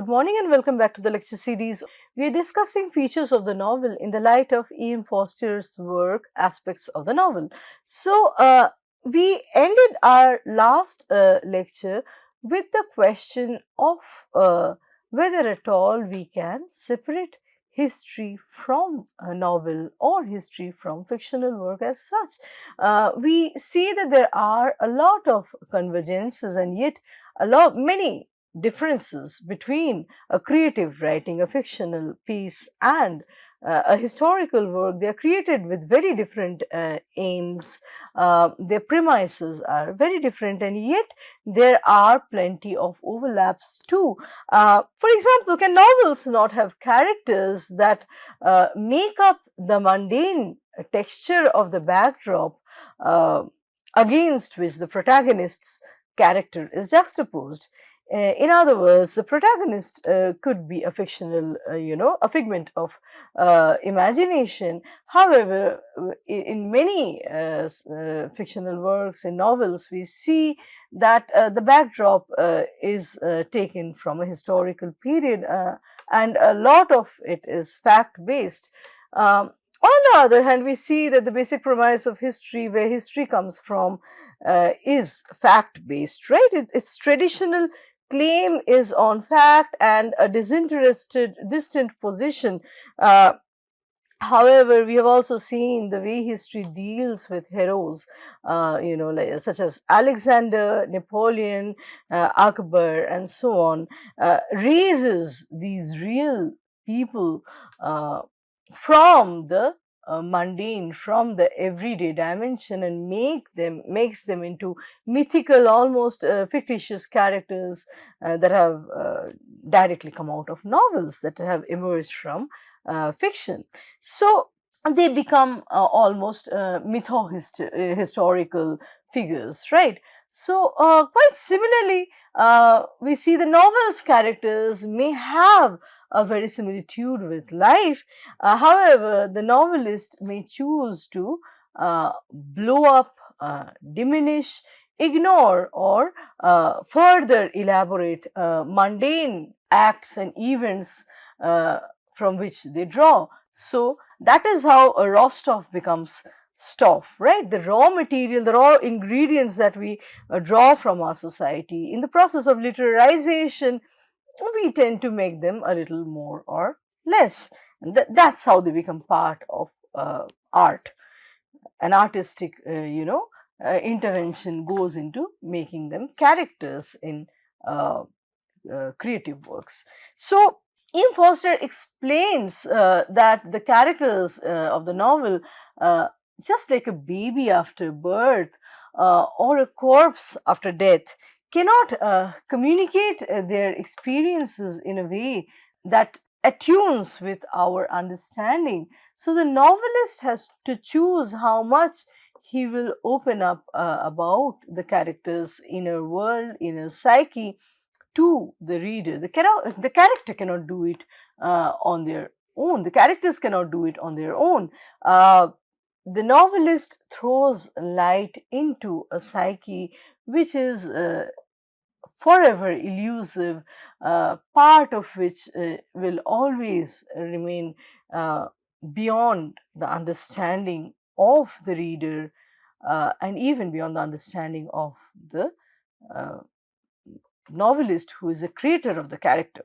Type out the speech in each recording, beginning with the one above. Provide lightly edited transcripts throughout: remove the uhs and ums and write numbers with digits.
Good morning and welcome back to the lecture series. We are discussing features of the novel in the light of Ian Foster's work, Aspects of the Novel. We ended our last lecture with the question of whether at all we can separate history from a novel or history from fictional work as such. We see that there are a lot of convergences and yet many differences between a creative writing, a fictional piece, and a historical work. They are created with very different aims. Their premises are very different, and yet there are plenty of overlaps too. For example, can novels not have characters that make up the mundane texture of the backdrop against which the protagonist's character is juxtaposed? In other words, the protagonist could be a fictional, a figment of imagination. However, in many fictional works, in novels, we see that the backdrop is taken from a historical period and a lot of it is fact based. On the other hand, we see that the basic premise of history, where history comes from, is fact based, right? It's traditional claim is on fact and a disinterested, distant position. However, we have also seen the way history deals with heroes, such as Alexander, Napoleon, Akbar, and so on, raises these real people from the mundane, from the everyday dimension, and makes them into mythical, almost fictitious characters that have directly come out of novels, that have emerged from fiction. So they become almost historical figures, right? So quite similarly, we see the novel's characters may have a very similitude with life. However, the novelist may choose to blow up, diminish, ignore, or further elaborate mundane acts and events from which they draw. So that is how a Rostov becomes stuff, right? The raw material, the raw ingredients that we draw from our society. In the process of literarization, we tend to make them a little more or less. And that's how they become part of art. An artistic, intervention goes into making them characters in creative works. So, Ian Foster explains that the characters of the novel, just like a baby after birth or a corpse after death, cannot communicate their experiences in a way that attunes with our understanding. So, the novelist has to choose how much he will open up about the character's inner world, inner psyche, to the reader. The character cannot do it on their own. The characters cannot do it on their own. The novelist throws light into a psyche which is forever elusive, part of which will always remain beyond the understanding of the reader and even beyond the understanding of the uh, novelist who is the creator of the character.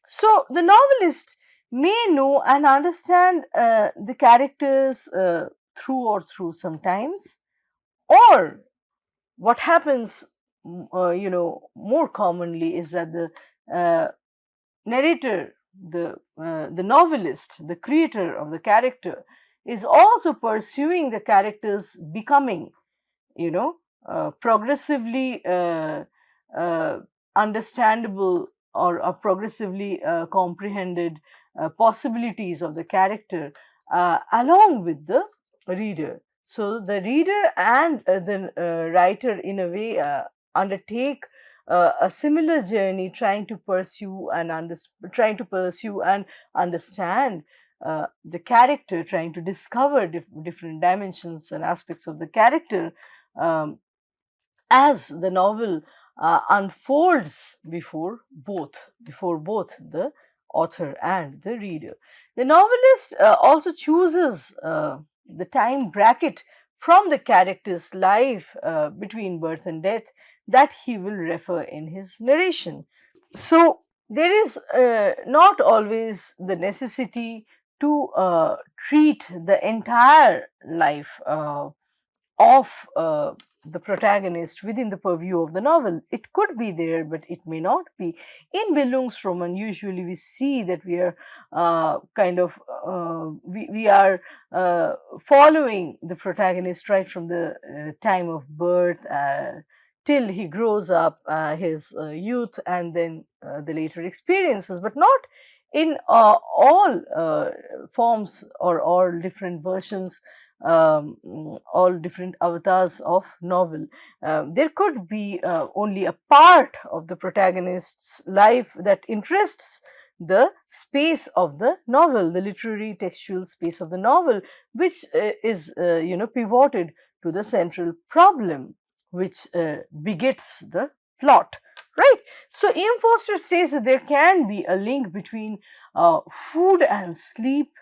So, the novelist may know and understand the characters through sometimes, or what happens, more commonly is that the narrator, the novelist, the creator of the character, is also pursuing the character's becoming, progressively understandable or progressively comprehended possibilities of the character along with the reader. So, the reader and the writer, in a way, undertake a similar journey, trying to pursue and understand the character, trying to discover different dimensions and aspects of the character. As the novel unfolds before both the author and the reader. The novelist also chooses the time bracket from the character's life between birth and death that he will refer in his narration. So there is not always the necessity to treat the entire life of the protagonist within the purview of the novel. It could be there, but it may not be. In Bildungsroman, usually we see that we are we are following the protagonist right from the time of birth till he grows up, his youth, and then the later experiences, but not in all forms or all different versions, all different avatars of novel. There could be only a part of the protagonist's life that interests the space of the novel, the literary textual space of the novel, which is pivoted to the central problem, which begets the plot. Right. So Ian Foster says that there can be a link between food and sleep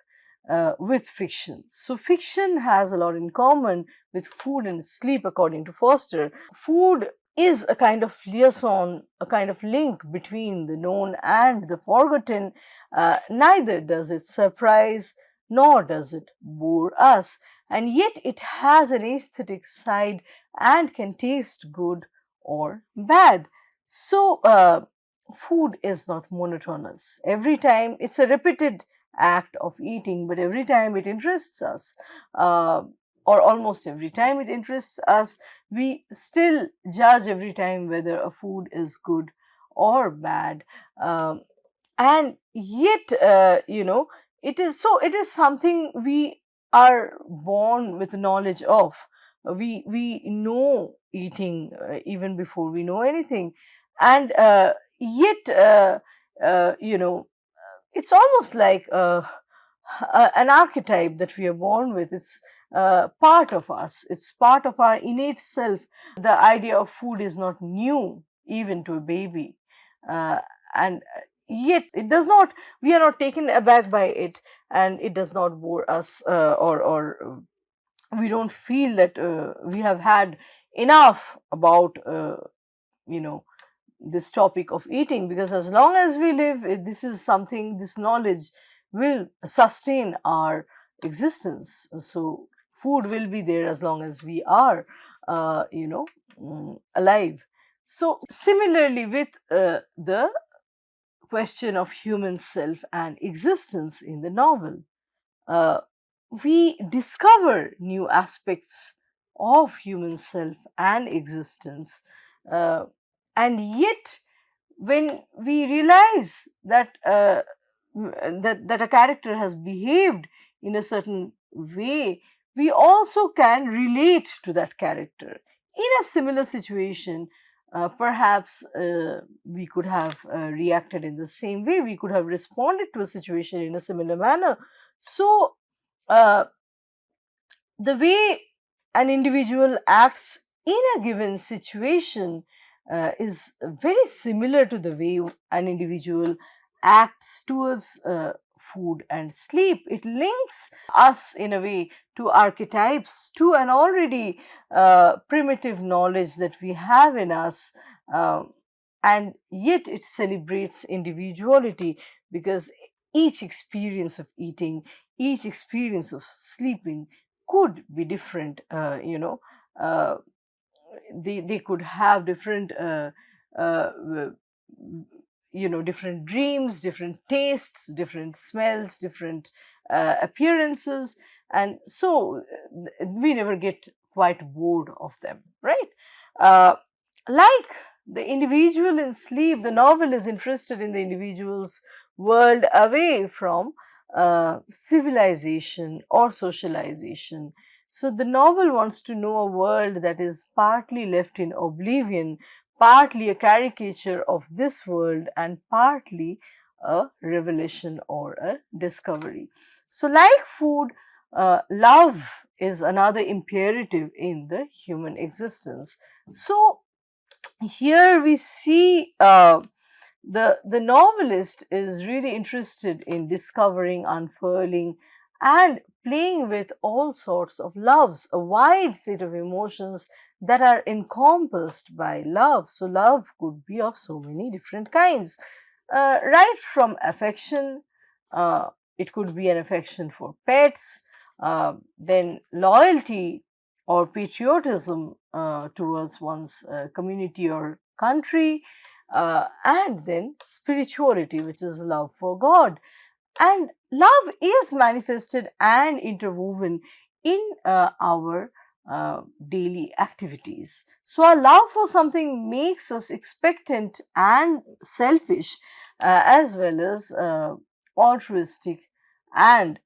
with fiction. So fiction has a lot in common with food and sleep, according to Foster. Food is a kind of liaison, a kind of link between the known and the forgotten. Neither does it surprise nor does it bore us, and yet it has an aesthetic side and can taste good or bad. So, food is not monotonous. Every time it's a repeated act of eating, but every time it interests us, uh, or almost every time it interests us, we still judge every time whether a food is good or bad. And yet, it is something we are born with knowledge of. We know eating even before we know anything, and yet, it's almost like an archetype that we are born with. It's part of us, it's part of our innate self. The idea of food is not new even to a baby, uh, and yet it does not, we are not taken aback by it, and it does not bore us, or we don't feel that we have had enough about you know this topic of eating, because as long as we live, this is something, this knowledge will sustain our existence. So food will be there as long as we are alive. So similarly with the question of human self and existence in the novel, uh, we discover new aspects of human self and existence, uh, and yet when we realize that that a character has behaved in a certain way, we also can relate to that character in a similar situation. Perhaps we could have reacted in the same way, we could have responded to a situation in a similar manner. So uh, the way an individual acts in a given situation is very similar to the way an individual acts towards food and sleep. It links us in a way to archetypes, to an already primitive knowledge that we have in us, um, and yet it celebrates individuality, because each experience of eating, each experience of sleeping could be different. Uh, they could have different w- different dreams, different tastes, different smells, different appearances, and so we never get quite bored of them, right? uh, like the individual in sleep, the novel is interested in the individual's world away from civilization or socialization. So the novel wants to know a world that is partly left in oblivion, partly a caricature of this world, and partly a revelation or a discovery. So, like food, love is another imperative in the human existence. So, here we see the novelist is really interested in discovering, unfurling, and playing with all sorts of loves, a wide set of emotions that are encompassed by love. So, love could be of so many different kinds, right from affection, uh, it could be an affection for pets, then loyalty or patriotism towards one's community or country, and then spirituality, which is love for God. And love is manifested and interwoven in our daily activities. So, our love for something makes us expectant and selfish, as well as altruistic and,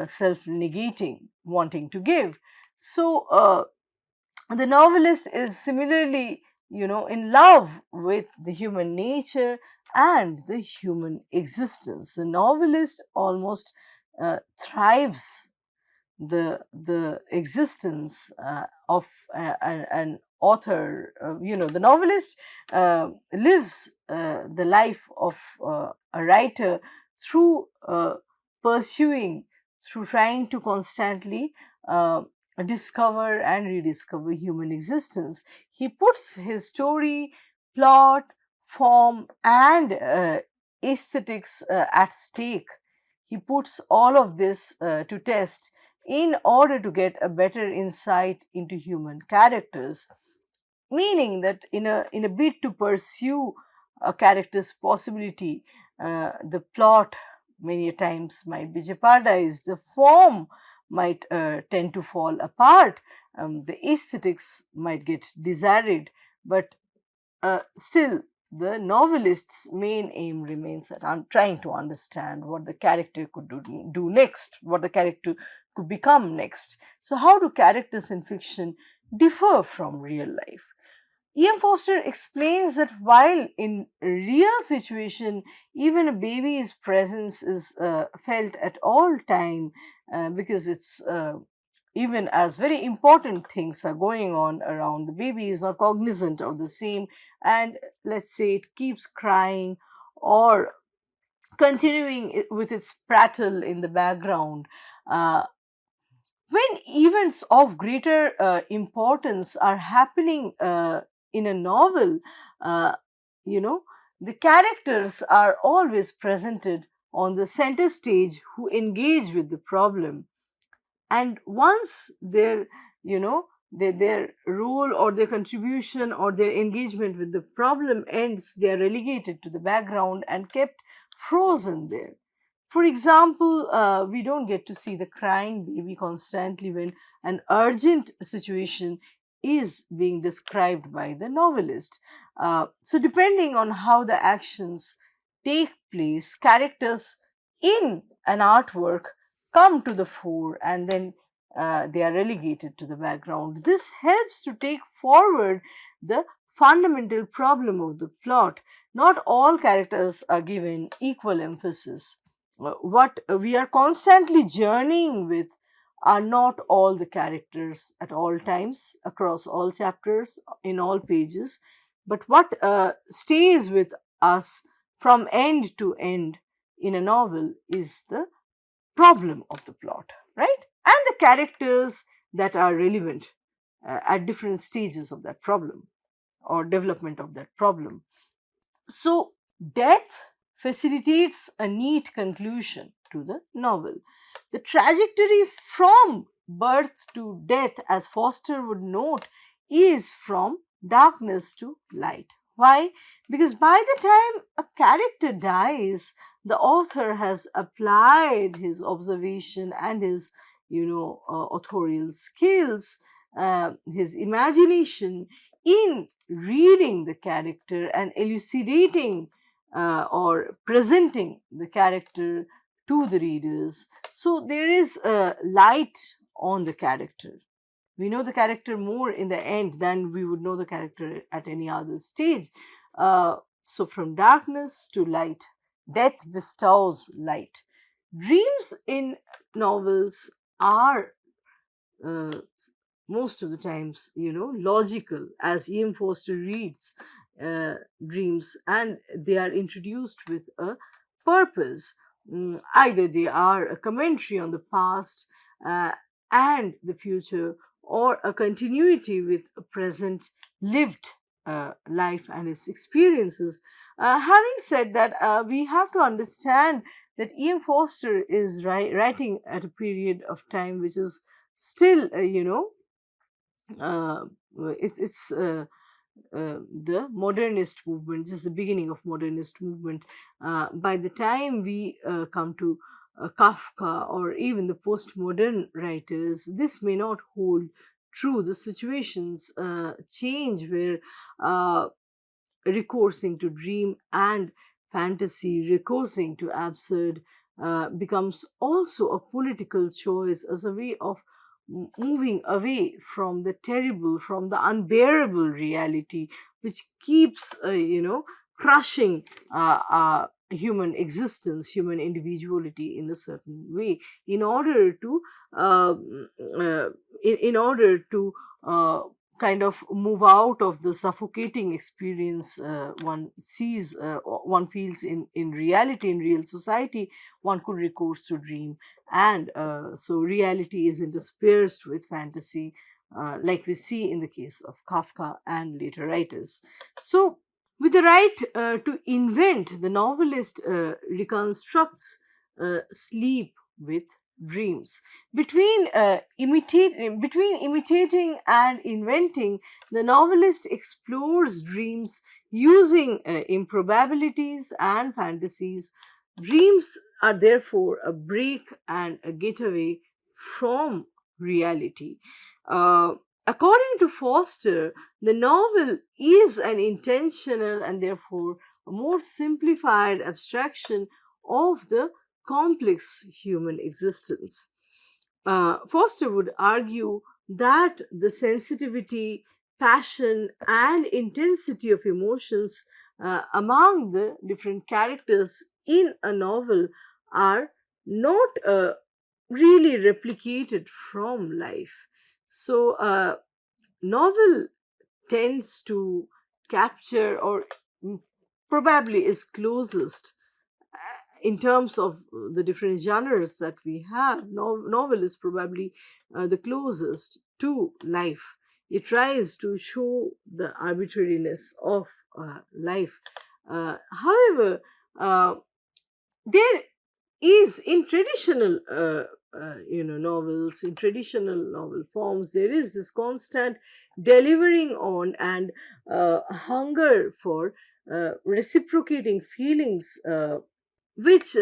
self negating, wanting to give. So, the novelist is similarly, in love with the human nature and the human existence. The novelist almost thrives the existence of an author. The novelist lives the life of a writer through pursuing, through trying to constantly uh, discover and rediscover human existence. He puts his story, plot, form, and aesthetics at stake. He puts all of this to test in order to get a better insight into human characters, meaning that in a bid to pursue a character's possibility, the plot many a times might be jeopardized, the form might tend to fall apart, the aesthetics might get desired, but still, the novelist's main aim remains at trying to understand what the character could do next, what the character could become next. So, how do characters in fiction differ from real life? E.M. Foster explains that while in real situation, even a baby's presence is felt at all time, because it's even as very important things are going on around, the baby is not cognizant of the same, and let's say it keeps crying or continuing with its prattle in the background. When events of greater importance are happening in a novel, uh, you know, the characters are always presented on the center stage who engage with the problem. And once their role or their contribution or their engagement with the problem ends, they are relegated to the background and kept frozen there. For example, we don't get to see the crying baby constantly when an urgent situation is being described by the novelist. So depending on how the actions take place, characters in an artwork come to the fore, and then they are relegated to the background. This helps to take forward the fundamental problem of the plot. Not all characters are given equal emphasis. What we are constantly journeying with are not all the characters at all times, across all chapters, in all pages, but what stays with us from end to end in a novel is the problem of the plot, right? And the characters that are relevant at different stages of that problem or development of that problem. So, death facilitates a neat conclusion to the novel. The trajectory from birth to death, as Foster would note, is from darkness to light. Why? Because by the time a character dies, the author has applied his observation and his, authorial skills, his imagination in reading the character and elucidating or presenting the character to the readers. So there is a light on the character. We know the character more in the end than we would know the character at any other stage. So from darkness to light, death bestows light. Dreams in novels are uh, most of the times, logical, as E.M. Forster reads uh, dreams, and they are introduced with a purpose. Either they are a commentary on the past uh, and the future, or a continuity with a present lived life and its experiences. Having said that, we have to understand that E.M. Forster is writing at a period of time which is still, uh, it's the modernist movement, just the beginning of modernist movement. By the time we come to Kafka or even the postmodern writers, this may not hold true. The situations change where uh, recoursing to dream and fantasy, recoursing to absurd, becomes also a political choice as a way of moving away from the terrible, from the unbearable reality, which keeps, crushing human existence, human individuality in a certain way, in order to, uh, in order to kind of move out of the suffocating experience one feels in reality, in real society. One could recourse to dream, and so reality is interspersed with fantasy, like we see in the case of Kafka and later writers. So with the right to invent, the novelist reconstructs sleep with dreams. Between imitating and inventing, the novelist explores dreams using improbabilities and fantasies. Dreams are therefore a break and a getaway from reality. Uh, According to Foster, the novel is an intentional and therefore a more simplified abstraction of the complex human existence. Foster would argue that the sensitivity, passion, and intensity of emotions among the different characters in a novel are not really replicated from life. So, novel tends to capture, or mm, probably is closest in terms of the different genres that we have. Novel is probably the closest to life. It tries to show the arbitrariness of life. However, uh, there is in traditional novels, in traditional novel forms, there is this constant delivering on and hunger for reciprocating feelings, which,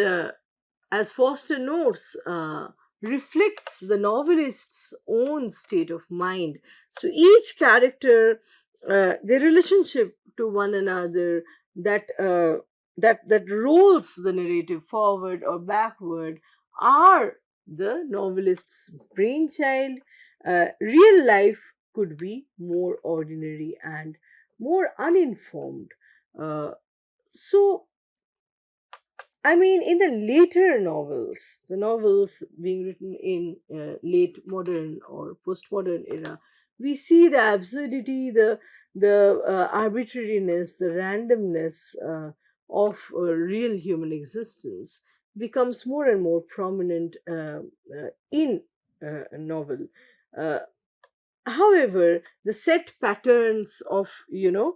as Foster notes, reflects the novelist's own state of mind. So each character, their relationship to one another, that rolls the narrative forward or backward, are the novelist's brainchild. Real life could be more ordinary and more uninformed. Uh, so I mean, in the later novels, the novels being written in late modern or postmodern era, we see the absurdity, the arbitrariness, the randomness of real human existence becomes more and more prominent in a novel. Uh, However, the set patterns of, the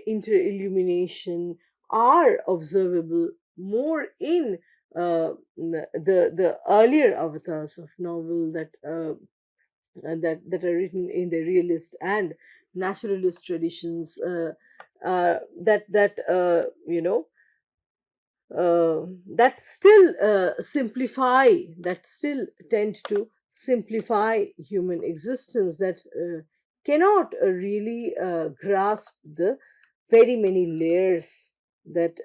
interillumination are observable more in the earlier avatars of novel that are written in the realist and naturalist traditions, that still that still tend to simplify human existence, that cannot really grasp the very many layers that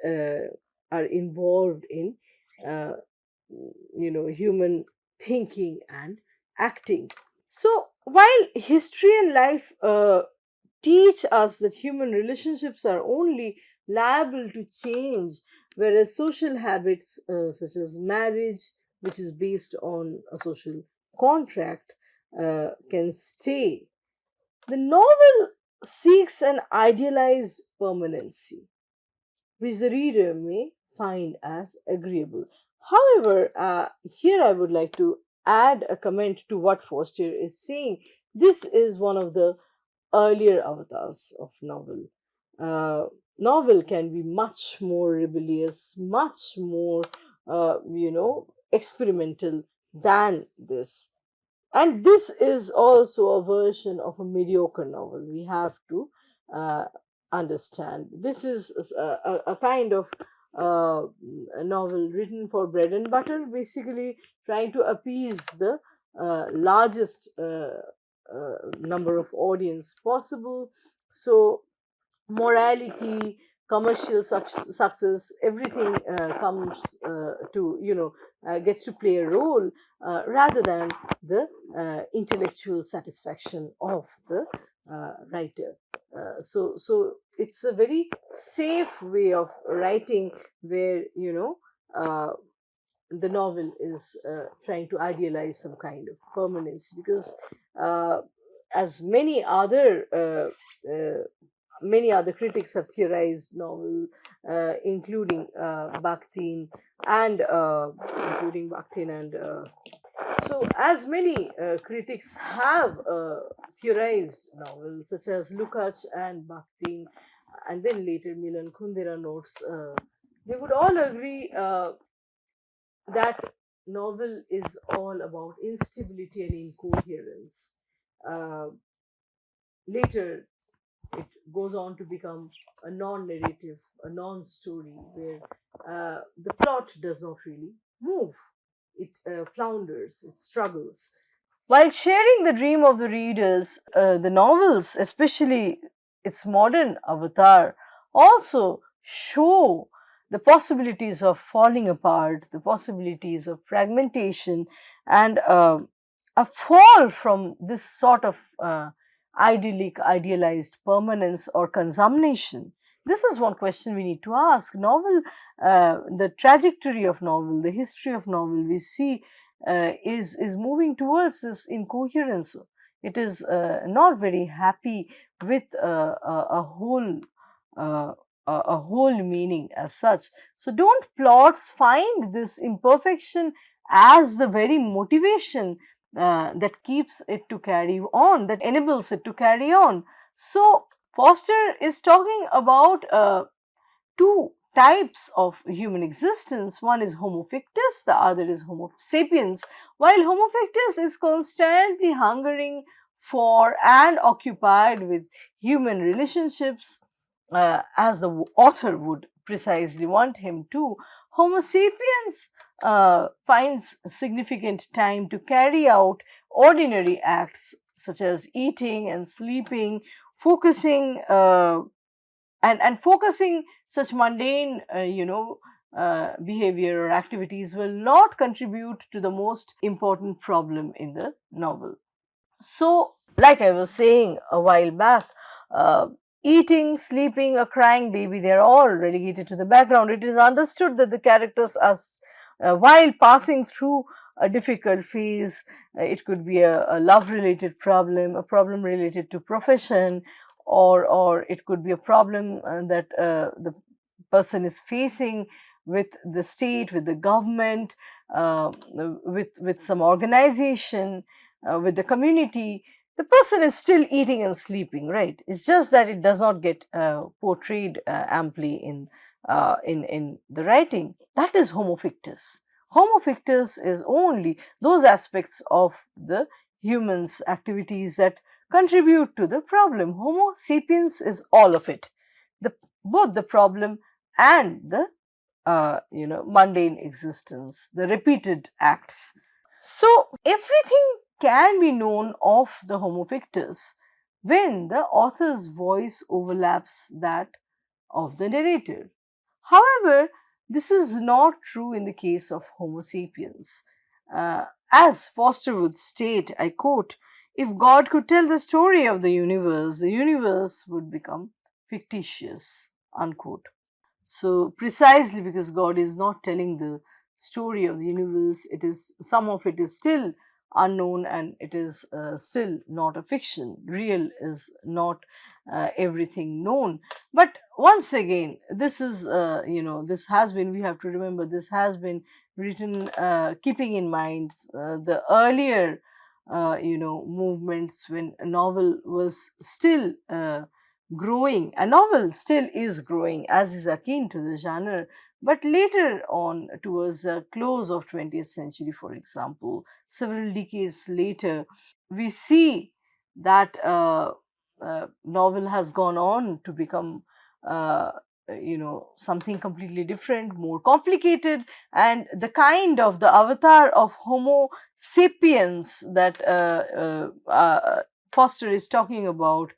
are involved in uh, human thinking and acting. So while history and life teach us that human relationships are only liable to change, whereas social habits, such as marriage, which is based on a social contract, can stay. The novel seeks an idealized permanency, which the reader may find as agreeable. However, here I would like to add a comment to what Foster is saying. This is one of the earlier avatars of novel. Uh, Novel can be much more rebellious, much more, experimental than this. And this is also a version of a mediocre novel. We have to uh, understand. This is a kind of a novel written for bread and butter, basically trying to appease the largest number of audience possible. So morality, commercial success, everything comes to, gets to play a role rather than the intellectual satisfaction of the writer. So it's a very safe way of writing where, the novel is trying to idealize some kind of permanence, because uh, as many other critics have theorized novel, including Bakhtin and so as many critics have theorized novels such as Lukács and Bakhtin, and then later Milan Kundera notes, they would all agree that novel is all about instability and incoherence. Uh, Later, it goes on to become a non-narrative, a non-story, where the plot does not really move. It flounders, it struggles. While sharing the dream of the readers, the novels, especially its modern avatar, also show the possibilities of falling apart, the possibilities of fragmentation, and a fall from this sort of idyllic, idealized permanence or consummation. This is one question we need to ask. The trajectory of novel, the history of novel, we see is moving towards this incoherence. It is not very happy with a whole uh, a whole meaning as such. So don't plots find this imperfection as the very motivation that keeps it to carry on, that enables it to carry on. So Foster is talking about two types of human existence. One is Homo fictus, the other is Homo sapiens. While Homo fictus is constantly hungering for and occupied with human relationships, as the author would precisely want him to, Homo sapiens finds significant time to carry out ordinary acts such as eating and sleeping, focusing and focusing such mundane behavior or activities will not contribute to the most important problem in the novel. So, like I was saying a while back, uh, eating, sleeping, a crying baby, they're all relegated to the background. It is understood that the characters are, while passing through a difficult phase, it could be a love related problem, a problem related to profession, or it could be a problem that the person is facing with the state, with the government, with some organization, with the community. The person is still eating and sleeping, right? It's just that it does not get portrayed amply in the writing. That is Homo fictus. Homo fictus is only those aspects of the human's activities that contribute to the problem. Homo sapiens is all of it, the both the problem and the mundane existence, the repeated acts. So everything can be known of the Homo fictus when the author's voice overlaps that of the narrator. However, this is not true in the case of Homo sapiens. As Foster would state, I quote, if God could tell the story of the universe would become fictitious, unquote. So, precisely because God is not telling the story of the universe, it is some of it is still unknown, and it is still not a fiction. Real is not everything known. But once again, this is, this has been, we have to remember, this has been written keeping in mind the earlier movements, when a novel was still growing. A novel still is growing, as is akin to the genre, but later on, towards the close of 20th century, for example, several decades later, we see that novel has gone on to become uh, something completely different, more complicated, and the kind of the avatar of Homo sapiens that Foster is talking about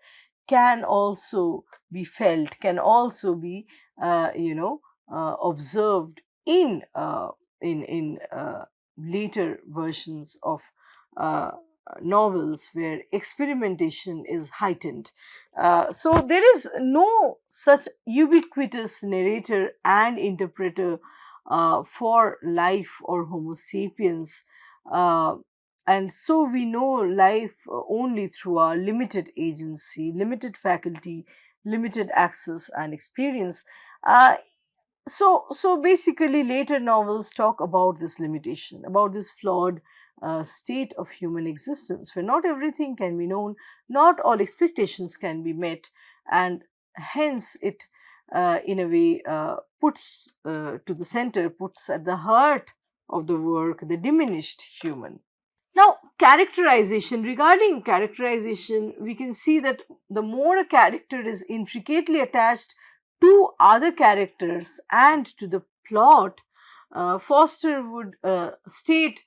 can also be felt, can also be observed in later versions of uh, novels where experimentation is heightened. So there is no such ubiquitous narrator and interpreter for life or Homo sapiens. Uh, and so we know life only through our limited agency, limited faculty, limited access and experience. Uh, so basically, later novels talk about this limitation, about this flawed state of human existence, where not everything can be known, not all expectations can be met, and hence it, in a way, puts to the center, puts at the heart of the work the diminished human. Now, characterization. Regarding characterization, we can see that the more a character is intricately attached to other characters and to the plot, Foster would state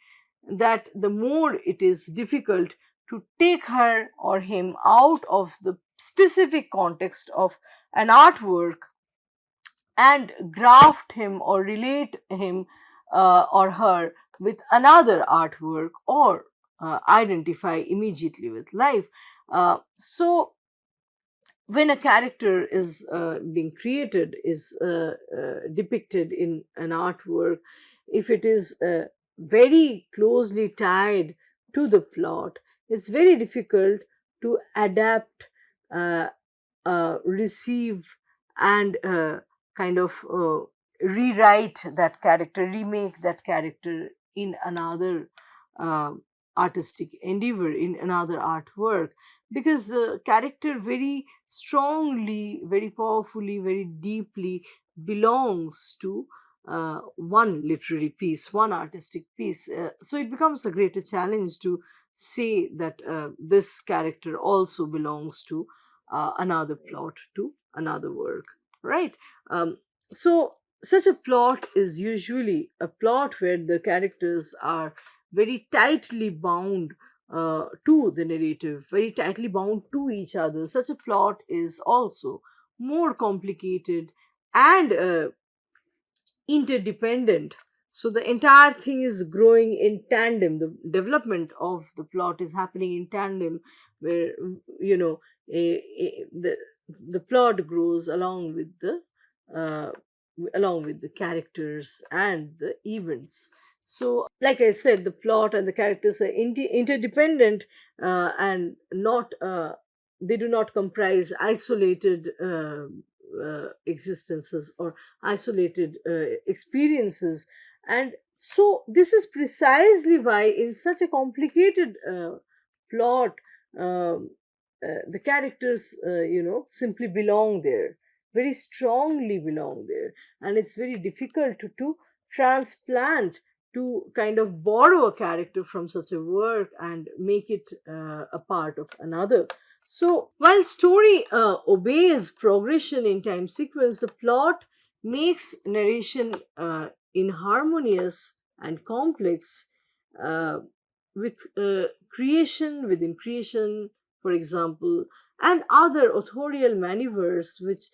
that the more it is difficult to take her or him out of the specific context of an artwork and graft him or relate him or her with another artwork, or identify immediately with life. So when a character is being created, is depicted in an artwork, if it is very closely tied to the plot, it's very difficult to adapt, uh, receive, and kind of rewrite that character, remake that character in another uh, artistic endeavor, in another artwork, because the character very strongly, very powerfully, very deeply belongs to one literary piece, one artistic piece. So it becomes a greater challenge to say that this character also belongs to another plot, to another work, right? Um, so such a plot is usually a plot where the characters are very tightly bound to the narrative, very tightly bound to each other. Such a plot is also more complicated and interdependent. So the entire thing is growing in tandem. The development of the plot is happening in tandem, where the plot grows uh, along with the characters and the events. So, like I said, the plot and the characters are interdependent, and not they do not comprise isolated existences or isolated experiences. And so this is precisely why, in such a complicated plot, the characters simply belong there, very strongly belong there, and it's very difficult to transplant, to kind of borrow a character from such a work and make it a part of another. So, while story obeys progression in time sequence, the plot makes narration inharmonious and complex, uh, with creation within creation, for example, and other authorial maneuvers which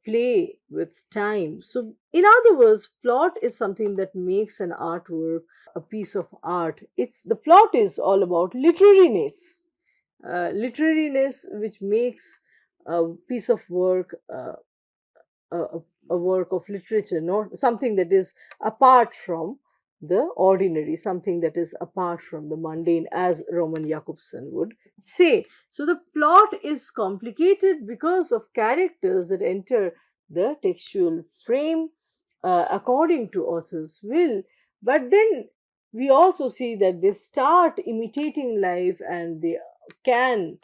play with time. So, in other words, plot is something that makes an artwork a piece of art. It's the plot is all about literariness, which makes a piece of work a, a work of literature, not something that is apart from the ordinary, something that is apart from the mundane, as Roman Jakobson would say. So the plot is complicated because of characters that enter the textual frame according to author's will. But then we also see that they start imitating life, and they can,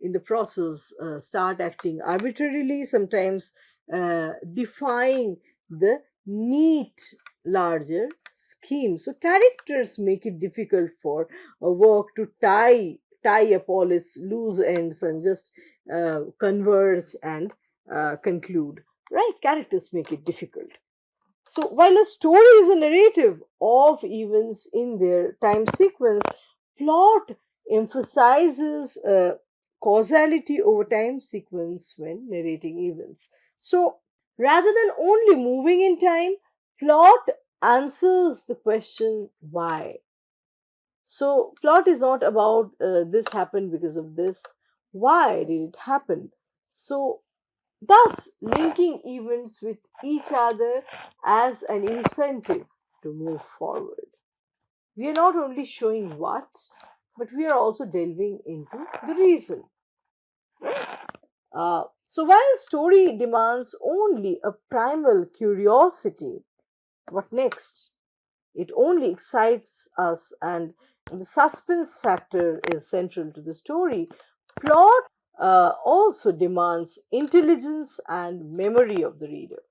in the process, start acting arbitrarily, sometimes defying the neat larger scheme. So characters make it difficult for a work to tie up all its loose ends and just converge and conclude. Right? Characters make it difficult. So while a story is a narrative of events in their time sequence, plot emphasizes causality over time sequence when narrating events. So rather than only moving in time, plot answers the question why. So plot is not about this happened because of this. Why did it happen? So thus linking events with each other as an incentive to move forward. We are not only showing what, but we are also delving into the reason. So while story demands only a primal curiosity, what next? It only excites us, and the suspense factor is central to the story. Plot also demands intelligence and memory of the reader.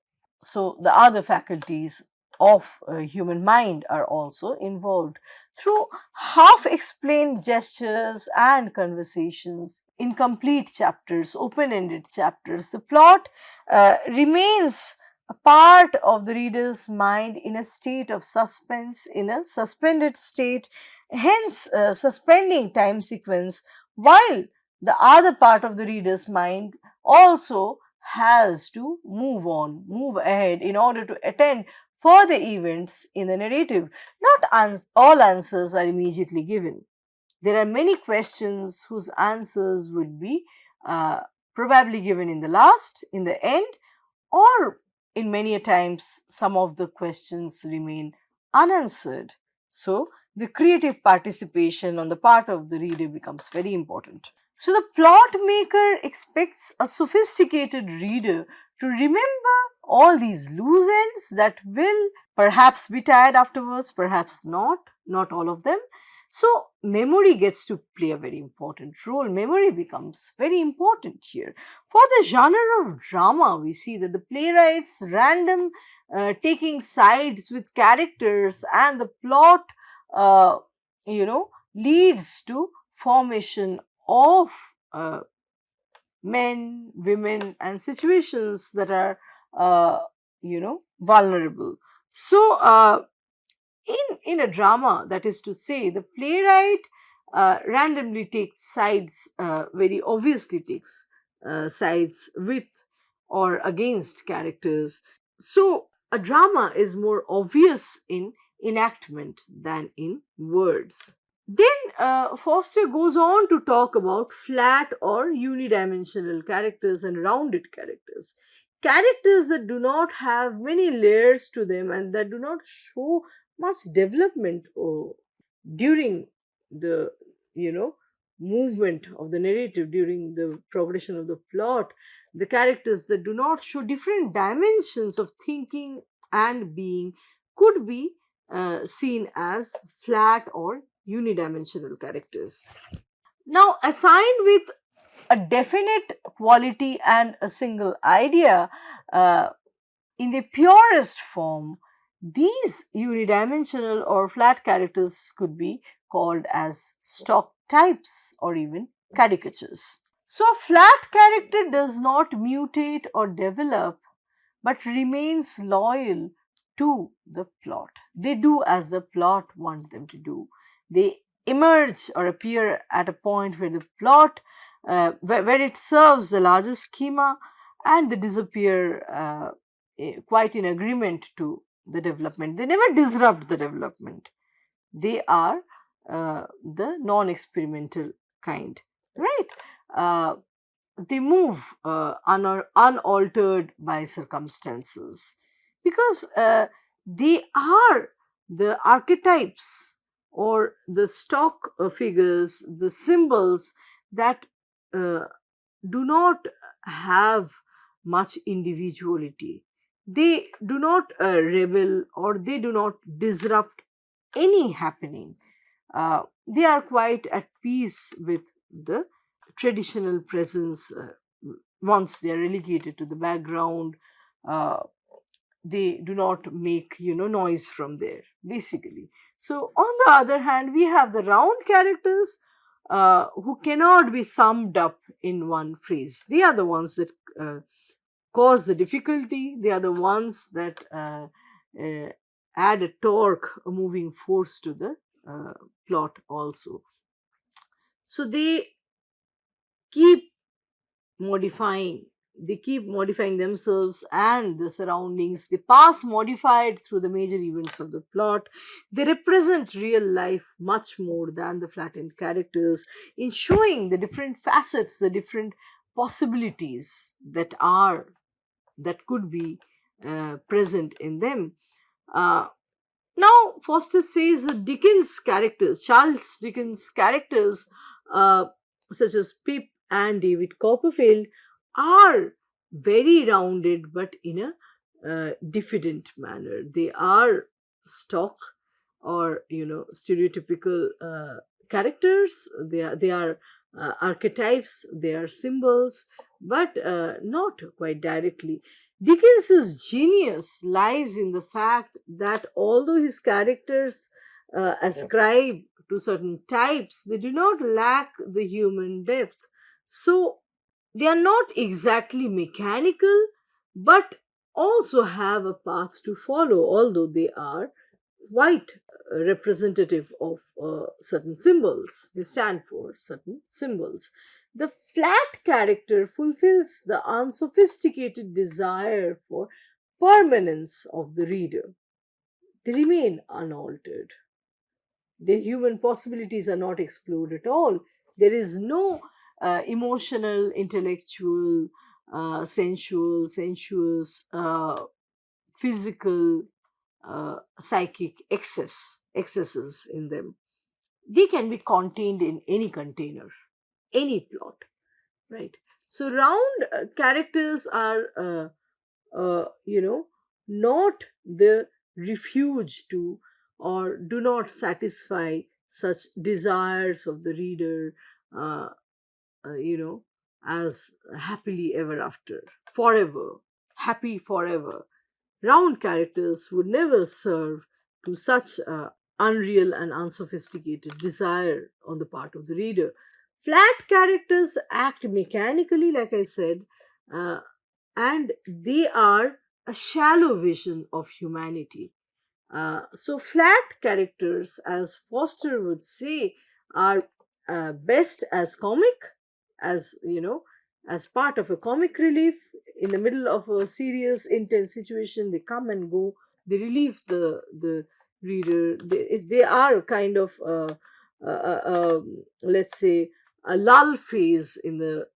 So the other faculties of human mind are also involved through half explained gestures and conversations, incomplete chapters, open ended chapters. The plot remains a part of the reader's mind in a state of suspense, in a suspended state, hence suspending time sequence, while the other part of the reader's mind also has to move on, move ahead in order to attend further events in the narrative. Not all answers are immediately given. There are many questions whose answers would be uh, probably given in the last, in the end, or in many a times some of the questions remain unanswered. So the creative participation on the part of the reader becomes very important. So the plot maker expects a sophisticated reader to remember all these loose ends that will perhaps be tired afterwards, perhaps not all of them. So memory gets to play a very important role. Memory becomes very important here. For the genre of drama, we see that the playwright's random taking sides with characters and the plot, uh, leads to formation of men, women, and situations that are, vulnerable. So, in a drama, that is to say, the playwright randomly takes sides, very obviously takes sides with or against characters. So a drama is more obvious in enactment than in words. Then Foster goes on to talk about flat or unidimensional characters and rounded characters. Characters that do not have many layers to them and that do not show much development during the you know movement of the narrative, during the progression of the plot. The characters that do not show different dimensions of thinking and being could be seen as flat or unidimensional characters. Now, assigned with a definite quality and a single idea, uh, in the purest form, these unidimensional or flat characters could be called as stock types or even caricatures. So, a flat character does not mutate or develop but remains loyal to the plot. They do as the plot wants them to do. They emerge or appear at a point where the plot, where it serves the larger schema, and they disappear quite in agreement to the development. They never disrupt the development. They are the non experimental kind, right? Uh, they move unaltered by circumstances because they are the archetypes or the stock figures, the symbols that uh, do not have much individuality. They do not rebel or they do not disrupt any happening. They are quite at peace with the traditional presence. Once they are relegated to the background, uh, they do not make noise from there basically. So on the other hand, we have the round characters who cannot be summed up in one phrase. They are the ones that cause the difficulty. They are the ones that uh, add a torque, a moving force to the uh, plot also. So keep modifying they keep modifying themselves and the surroundings. They pass modified through the major events of the plot. They represent real life much more than the flattened characters, in showing the different facets, the different possibilities that could be present in them. uh, Now, Foster says that Charles Dickens' characters, uh, such as Pip and David Copperfield, are very rounded but in a diffident manner. They are stock or stereotypical characters. They are archetypes. They are symbols, but not quite directly. Dickens's genius lies in the fact that although his characters ascribe to certain types, they do not lack the human depth. So they are not exactly mechanical, but also have a path to follow, although they are quite representative of certain symbols. They stand for certain symbols. The flat character fulfills the unsophisticated desire for permanence of the reader. They remain unaltered. Their human possibilities are not explored at all. There is no emotional, intellectual, sensuous, physical, psychic excesses in them. They can be contained in any container, any plot, right? So round characters are not the refuge to, or do not satisfy such desires of the reader, uh, you know as happily ever after, forever, happy forever. Round characters would never serve to such unreal and unsophisticated desire on the part of the reader. Flat characters act mechanically, like I said, uh, and they are a shallow vision of humanity. So, flat characters, as Foster would say, are best as comic, as as part of a comic relief in the middle of a serious, intense situation. They come and go. They relieve the reader. They are kind of let's say a lull phase in the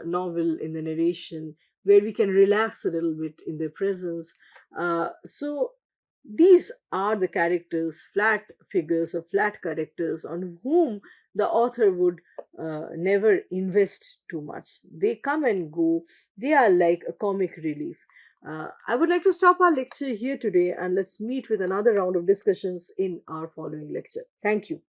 novel, in the narration, where we can relax a little bit in their presence. So these are the characters, flat figures or flat characters on whom the author would never invest too much. They come and go, they are like a comic relief. I would like to stop our lecture here today and let's meet with another round of discussions in our following lecture. Thank you.